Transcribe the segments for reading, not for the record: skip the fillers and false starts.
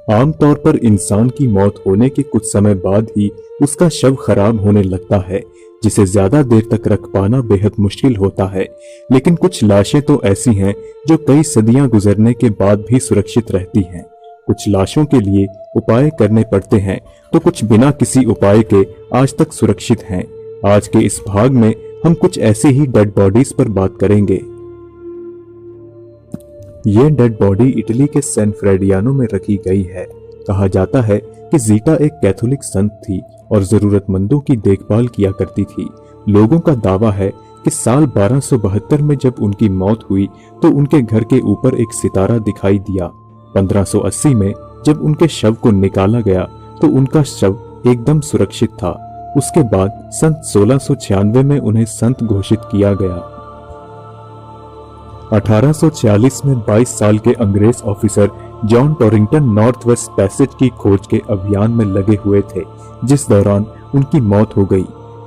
आमतौर पर इंसान की मौत होने के कुछ समय बाद ही उसका शव खराब होने लगता है, जिसे ज्यादा देर तक रख पाना बेहद मुश्किल होता है। लेकिन कुछ लाशें तो ऐसी हैं जो कई सदियां गुजरने के बाद भी सुरक्षित रहती हैं। कुछ लाशों के लिए उपाय करने पड़ते हैं, तो कुछ बिना किसी उपाय के आज तक सुरक्षित हैं। आज के इस भाग में हम कुछ ऐसे ही डेड बॉडीज पर बात करेंगे। ये डेड बॉडी इटली के सैन फ्रेडियानो में रखी गई है। कहा जाता है कि जीटा एक कैथोलिक संत थी और जरूरतमंदों की देखभाल किया करती थी। लोगों का दावा है कि साल 1272 में जब उनकी मौत हुई तो उनके घर के ऊपर एक सितारा दिखाई दिया। 1580 में जब उनके शव को निकाला गया तो उनका शव एकदम सुरक्षित था। उसके बाद सन 1696 में उन्हें संत घोषित किया गया। 1846 में 22 साल के अंग्रेज officer John Torrington North West Passage की खोज के अभियान में लगे हुए थे, जिस दौरान उनकी मौत हो गई।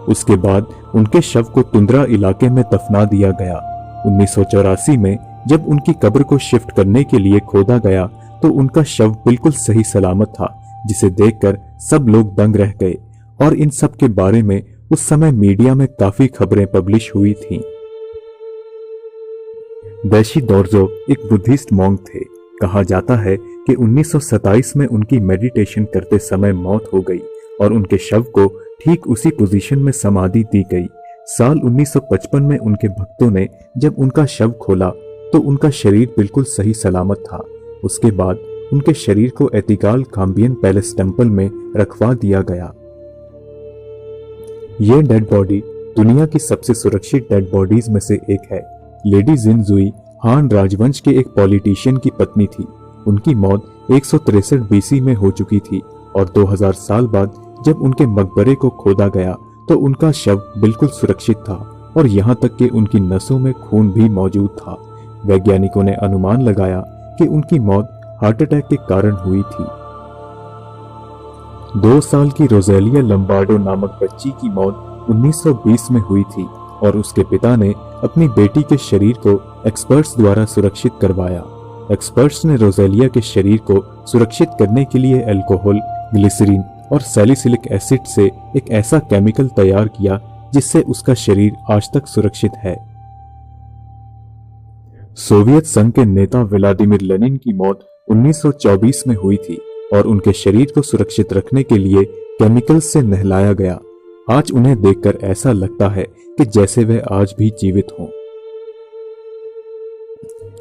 उसके बाद उनके शव को तुंद्रा इलाके में दफना दिया गया। 1984 में जब उनकी कब्र को शिफ्ट करने के लिए खोदा गया तो उनका शव बिल्कुल सही सलामत था, जिसे देखकर सब लोग दंग रह गए और इन सब के बारे में उस समय मीडिया में काफी खबरें पब्लिश हुई थीं। दैशी दोर्जो एक बुद्धिस्ट मॉन्क थे। कहा जाता है कि 1927 में उनकी मेडिटेशन करते समय मौत हो गई और उनके शव को ठीक उसी पोजीशन में समाधि दी गई। साल 1955 में उनके भक्तों ने जब उनका शव खोला तो उनका शरीर बिल्कुल सही सलामत था। उसके बाद उनके शरीर को एतिकाल काम्बियन पैलेस टेम्पल में रखवा दिया गया। यह डेड बॉडी दुनिया की सबसे सुरक्षित डेड बॉडीज में से एक है। लेडी जिन जुई हान राजवंश के एक पॉलिटिशियन की पत्नी थी। उनकी मौत 163 बीसी में हो चुकी थी और 2000 साल बाद जब उनके मकबरे को खोदा गया तो उनका शव बिल्कुल सुरक्षित था और यहाँ तक कि उनकी नसों में खून भी मौजूद था। वैज्ञानिकों ने अनुमान लगाया कि उनकी मौत हार्ट अटैक के कारण हुई थी। 2 साल की रोजेलिया लंबार्डो नामक बच्ची की मौत 1920 में हुई थी और उसके पिता ने अपनी बेटी के शरीर को एक्सपर्ट्स द्वारा सुरक्षित करवाया। एक्सपर्ट्स ने रोजेलिया के शरीर को सुरक्षित करने के लिए अल्कोहल, ग्लिसरीन और सैलिसिलिक एसिड से एक ऐसा केमिकल तैयार किया जिससे उसका शरीर आज तक सुरक्षित है। सोवियत संघ के नेता व्लादिमीर लेनिन की मौत 1924 में हुई थी और उनके शरीर को सुरक्षित रखने के लिए केमिकल्स से नहलाया गया। आज उन्हें देखकर ऐसा लगता है कि जैसे वे आज भी जीवित हों।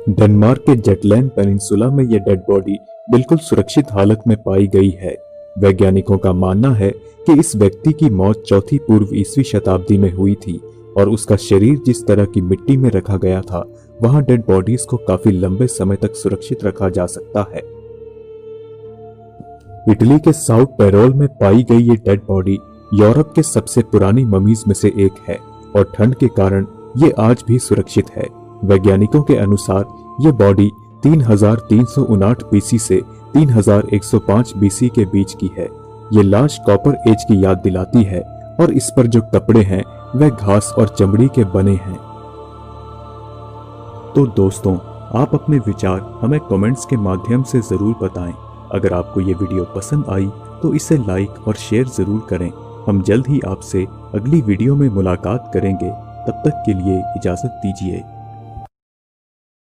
डेनमार्क के जेटलैंड पेनिनसुला में यह डेड बॉडी बिल्कुल सुरक्षित हालत में पाई गई है। वैज्ञानिकों का मानना है कि इस व्यक्ति की मौत 4वीं पूर्व ईस्वी शताब्दी में हुई थी और उसका शरीर जिस तरह की मिट्टी में रखा गया था वहां डेड बॉडीज को काफी लंबे समय तक सुरक्षित रखा जा सकता है। इटली के साउथ पेरोल में पाई गई ये डेड बॉडी यूरोप के सबसे पुरानी ममीज में से एक है और ठंड के कारण ये आज भी सुरक्षित है। वैज्ञानिकों के अनुसार ये बॉडी 3359 बीसी से 3105 बीसी के बीच की है। ये लाश कॉपर एज की याद दिलाती है और इस पर जो कपड़े हैं वह घास और चमड़ी के बने हैं। तो दोस्तों, आप अपने विचार हमें कमेंट्स के माध्यम से जरूर बताएं। अगर आपको ये वीडियो पसंद आई तो इसे लाइक और शेयर जरूर करें। हम जल्द ही आपसे अगली वीडियो में मुलाकात करेंगे। तब तक के लिए इजाजत दीजिए।